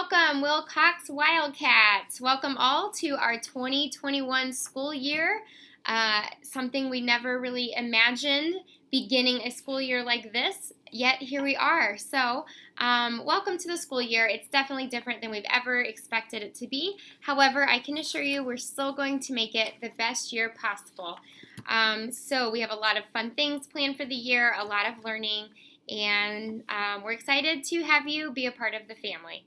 Welcome, Wilcox Wildcats. Welcome all to our 2021 school year. Something we never really imagined beginning a school year like this, yet here we are. So, welcome to the school year. It's definitely different than we've ever expected it to be. However, I can assure you we're still going to make it the best year possible. So we have a lot of fun things planned for the year, a lot of learning, and we're excited to have you be a part of the family.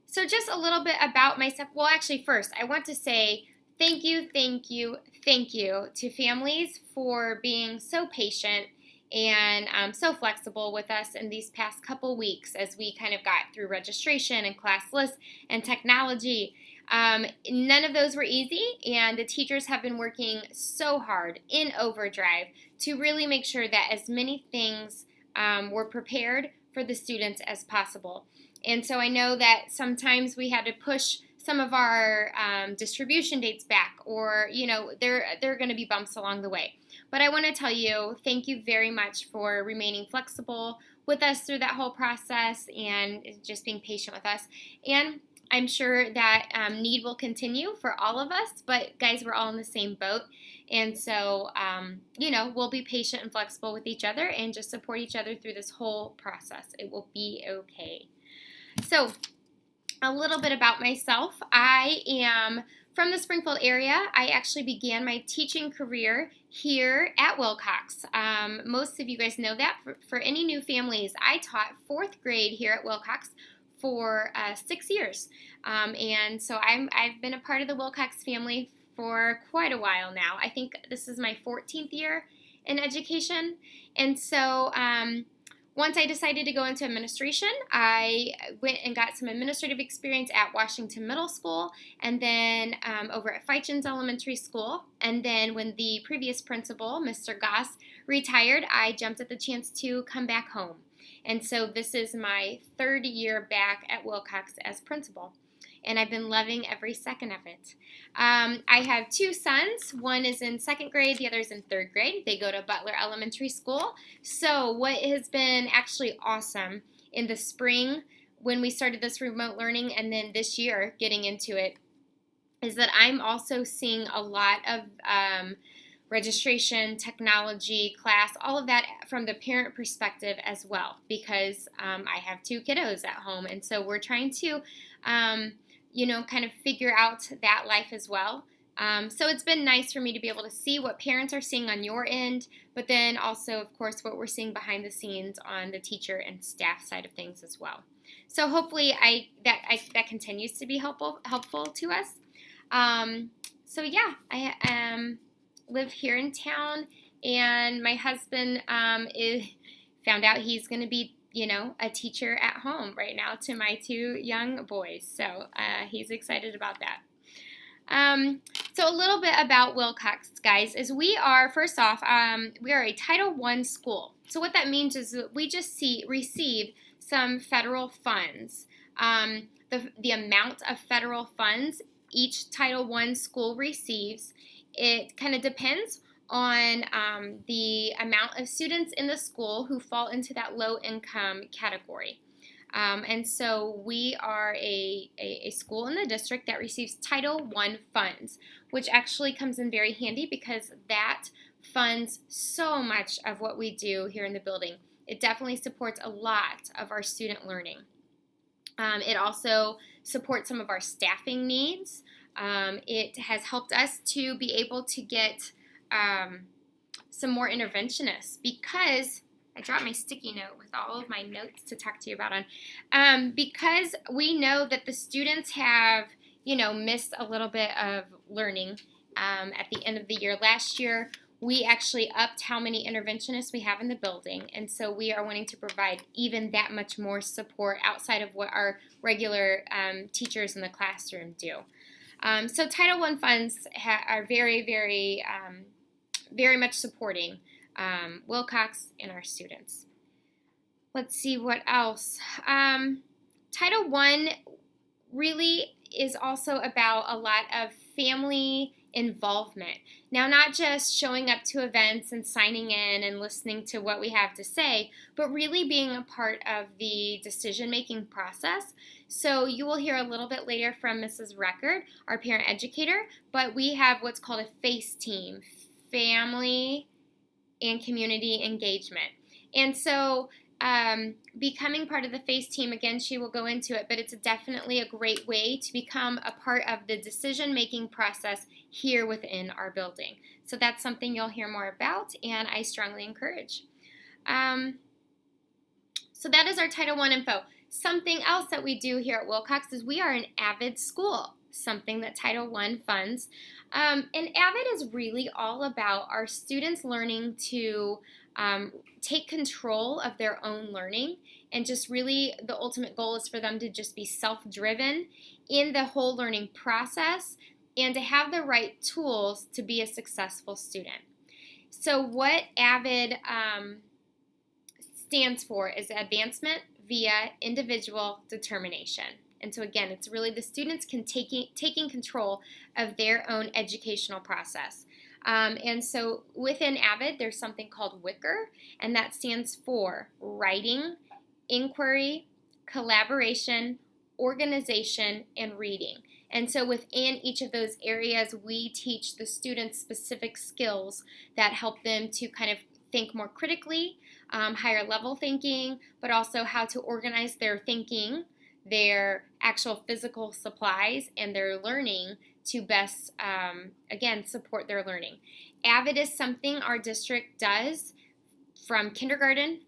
So just a little bit about myself. Well, actually, first, I want to say thank you to families for being so patient and so flexible with us in these past couple weeks as we kind of got through registration and class lists and technology. None of those were easy, and the teachers have been working so hard in overdrive to really make sure that as many things were prepared for the students as possible. And so I know that sometimes we had to push some of our distribution dates back, or, there are going to be bumps along the way. But I want to tell you, thank you very much for remaining flexible with us through that whole process and just being patient with us. And I'm sure that need will continue for all of us, but guys, we're all in the same boat. And so, we'll be patient and flexible with each other and just support each other through this whole process. It will be okay. So, a little bit about myself. I am from the Springfield area. I actually began my teaching career here at Wilcox. Most of you guys know that. For any new families, I taught 4th grade here at Wilcox for 6 years. And so I've been a part of the Wilcox family for quite a while now. I think this is my 14th year in education. And so once I decided to go into administration, I went and got some administrative experience at Washington Middle School and then over at Feitchens Elementary School. And then when the previous principal, Mr. Goss, retired, I jumped at the chance to come back home. And so this is my 3rd year back at Wilcox as principal. And I've been loving every second of it. I have 2 sons. One is in 2nd grade, the other is in 3rd grade. They go to Butler Elementary School. So what has been actually awesome in the spring when we started this remote learning and then this year getting into it is that I'm also seeing a lot of registration, technology, class, all of that from the parent perspective as well, because I have 2 kiddos at home. And so we're trying to kind of figure out that life as well. So it's been nice for me to be able to see what parents are seeing on your end, but then also, of course, what we're seeing behind the scenes on the teacher and staff side of things as well. So hopefully that continues to be helpful to us. So yeah, I live here in town, and my husband found out he's going to be a teacher at home right now to my 2 young boys. So he's excited about that. So a little bit about Wilcox, guys, is we are, first off, we are a Title I school. So what that means is that we just receive some federal funds. The amount of federal funds each Title I school receives, it kind of depends on the amount of students in the school who fall into that low-income category. And so we are a school in the district that receives Title I funds, which actually comes in very handy because that funds so much of what we do here in the building. It definitely supports a lot of our student learning. It also supports some of our staffing needs. It has helped us to be able to get some more interventionists, because I dropped my sticky note with all of my notes to talk to you about because we know that the students have, missed a little bit of learning at the end of the year. Last year, we actually upped how many interventionists we have in the building, and so we are wanting to provide even that much more support outside of what our regular teachers in the classroom do. So Title I funds are very, very very much supporting Wilcox and our students. Let's see what else. Title I really is also about a lot of family involvement. Now, not just showing up to events and signing in and listening to what we have to say, but really being a part of the decision-making process. So you will hear a little bit later from Mrs. Record, our parent educator, but we have what's called a FACE team, Family and Community Engagement. And so becoming part of the FACE team, again, she will go into it, but it's definitely a great way to become a part of the decision-making process here within our building. So that's something you'll hear more about, and I strongly encourage. So that is our Title I info. Something else that we do here at Wilcox is we are an AVID school, something that Title I funds. And AVID is really all about our students learning to take control of their own learning, and just really the ultimate goal is for them to just be self-driven in the whole learning process and to have the right tools to be a successful student. So what AVID stands for is Advancement via Individual Determination. And so again, it's really the students taking control of their own educational process. And so within AVID, there's something called WICR, and that stands for Writing, Inquiry, Collaboration, Organization, and Reading. And so within each of those areas, we teach the students specific skills that help them to kind of think more critically, higher level thinking, but also how to organize their thinking, their actual physical supplies, and their learning to best, again, support their learning. AVID is something our district does from kindergarten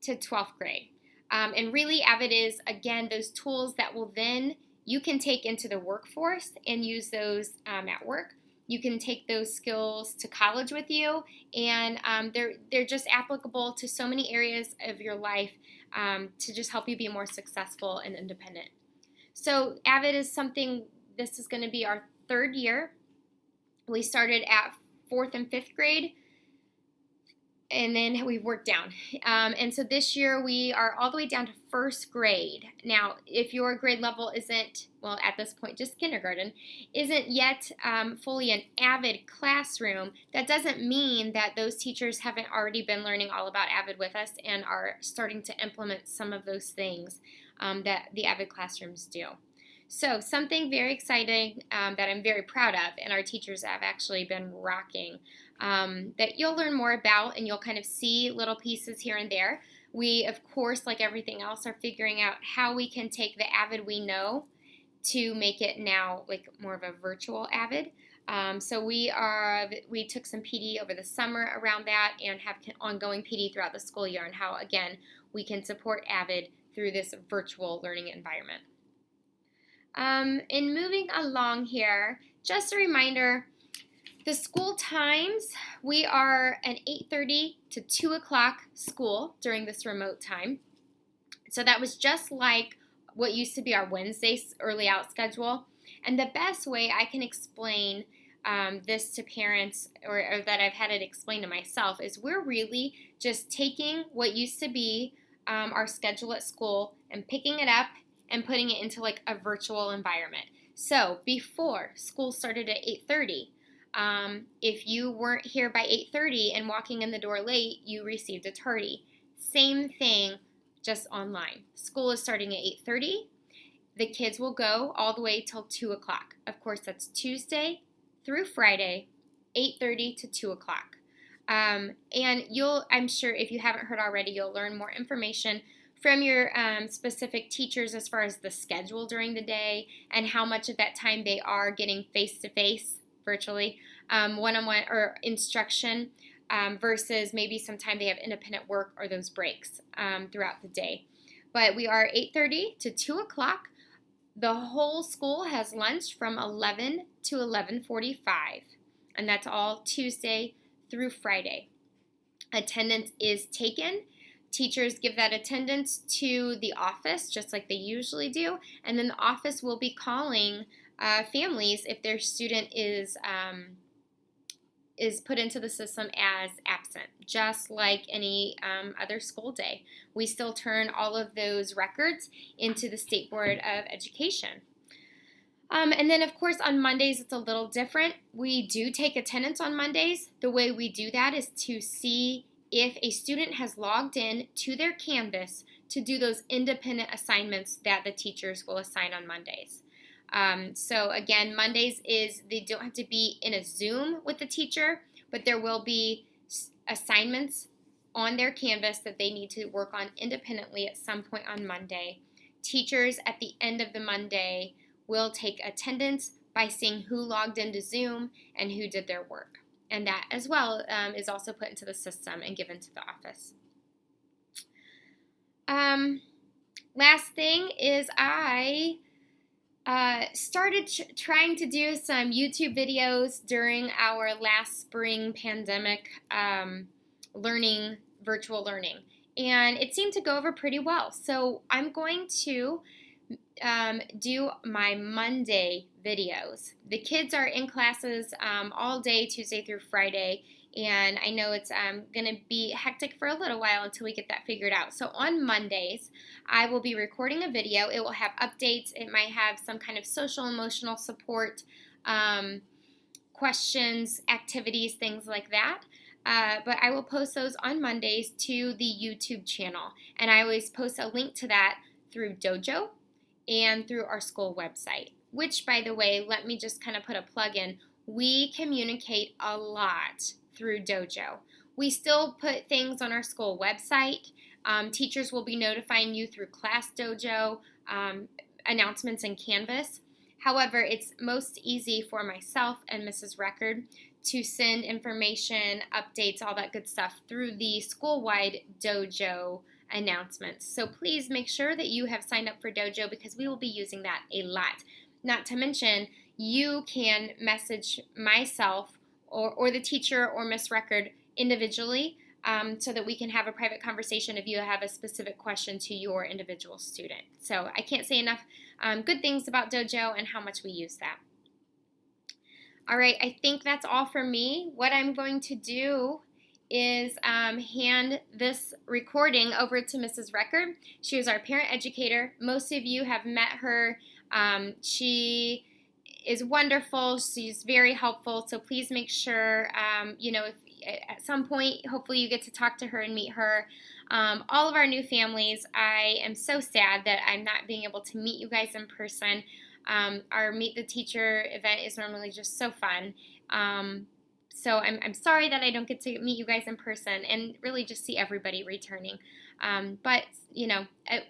to 12th grade. And really, AVID is, again, those tools that will then you can take into the workforce and use those at work. You can take those skills to college with you, and they're just applicable to so many areas of your life to just help you be more successful and independent. So AVID is something, this is going to be our 3rd year. We started at 4th and 5th grade, and then we've worked down. And so this year we are all the way down to 1st grade. Now, if your grade level isn't, well, at this point, just kindergarten, isn't yet fully an AVID classroom, that doesn't mean that those teachers haven't already been learning all about AVID with us and are starting to implement some of those things that the AVID classrooms do. So something very exciting that I'm very proud of, and our teachers have actually been rocking, that you'll learn more about, and you'll kind of see little pieces here and there. We, of course, like everything else, are figuring out how we can take the AVID we know to make it now like more of a virtual AVID. So we took some PD over the summer around that, and have ongoing PD throughout the school year on how, again, we can support AVID through this virtual learning environment. In moving along here, just a reminder, the school times, we are an 8:30 to 2 o'clock school during this remote time. So that was just like what used to be our Wednesday early out schedule. And the best way I can explain this to parents, or that I've had it explained to myself, is we're really just taking what used to be our schedule at school and picking it up and putting it into like a virtual environment. So before school started at 8:30, if you weren't here by 8:30 and walking in the door late, you received a tardy. Same thing, just online. School is starting at 8:30. The kids will go all the way till 2 o'clock. Of course, that's Tuesday through Friday, 8:30 to 2 o'clock. And I'm sure if you haven't heard already, you'll learn more information from your specific teachers as far as the schedule during the day and how much of that time they are getting face-to-face, virtually, one-on-one or instruction versus maybe some time they have independent work or those breaks throughout the day. But we are 8:30 to 2 o'clock. The whole school has lunch from 11 to 11:45, and that's all Tuesday through Friday. Attendance is taken. Teachers give that attendance to the office, just like they usually do, and then the office will be calling families if their student is put into the system as absent, just like any other school day. We still turn all of those records into the State Board of Education. And then, of course, on Mondays, it's a little different. We do take attendance on Mondays. The way we do that is to see if a student has logged in to their Canvas to do those independent assignments that the teachers will assign on Mondays. So again, Mondays they don't have to be in a Zoom with the teacher, but there will be assignments on their Canvas that they need to work on independently at some point on Monday. Teachers at the end of the Monday will take attendance by seeing who logged into Zoom and who did their work. And that as well is also put into the system and given to the office. Last thing is I started trying to do some YouTube videos during our last spring pandemic virtual learning. And it seemed to go over pretty well. So I'm going to do my Monday videos. The kids are in classes all day, Tuesday through Friday, and I know it's going to be hectic for a little while until we get that figured out. So on Mondays, I will be recording a video. It will have updates. It might have some kind of social, emotional support, questions, activities, things like that. But I will post those on Mondays to the YouTube channel, and I always post a link to that through Dojo and through our school website, which, by the way, let me just kind of put a plug in. We communicate a lot through Dojo. We still put things on our school website. Teachers will be notifying you through Class Dojo, announcements in Canvas. However, it's most easy for myself and Mrs. Record to send information, updates, all that good stuff through the school-wide Dojo announcements. So please make sure that you have signed up for Dojo because we will be using that a lot. Not to mention, you can message myself or the teacher or Miss Record individually so that we can have a private conversation if you have a specific question to your individual student. So I can't say enough good things about Dojo and how much we use that. All right, I think that's all for me. What I'm going to do is hand this recording over to Mrs. Record. She is our parent educator. Most of you have met her. She is wonderful. She's very helpful. So please make sure, if at some point, hopefully you get to talk to her and meet her. All of our new families, I am so sad that I'm not being able to meet you guys in person. Our Meet the Teacher event is normally just so fun. So I'm sorry that I don't get to meet you guys in person and really just see everybody returning. But,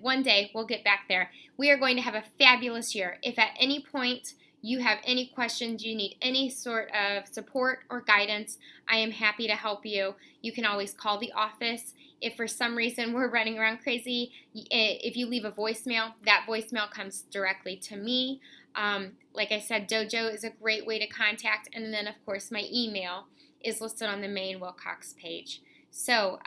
one day we'll get back there. We are going to have a fabulous year. If at any point you have any questions, you need any sort of support or guidance, I am happy to help you. You can always call the office. If for some reason we're running around crazy, if you leave a voicemail, that voicemail comes directly to me. Like I said, Dojo is a great way to contact, and then, of course, my email is listed on the main Wilcox page. So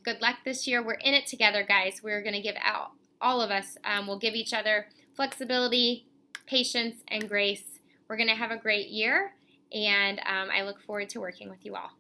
good luck this year. We're in it together, guys. We're going to give out, all of us, we'll give each other flexibility, patience, and grace. We're going to have a great year, and I look forward to working with you all.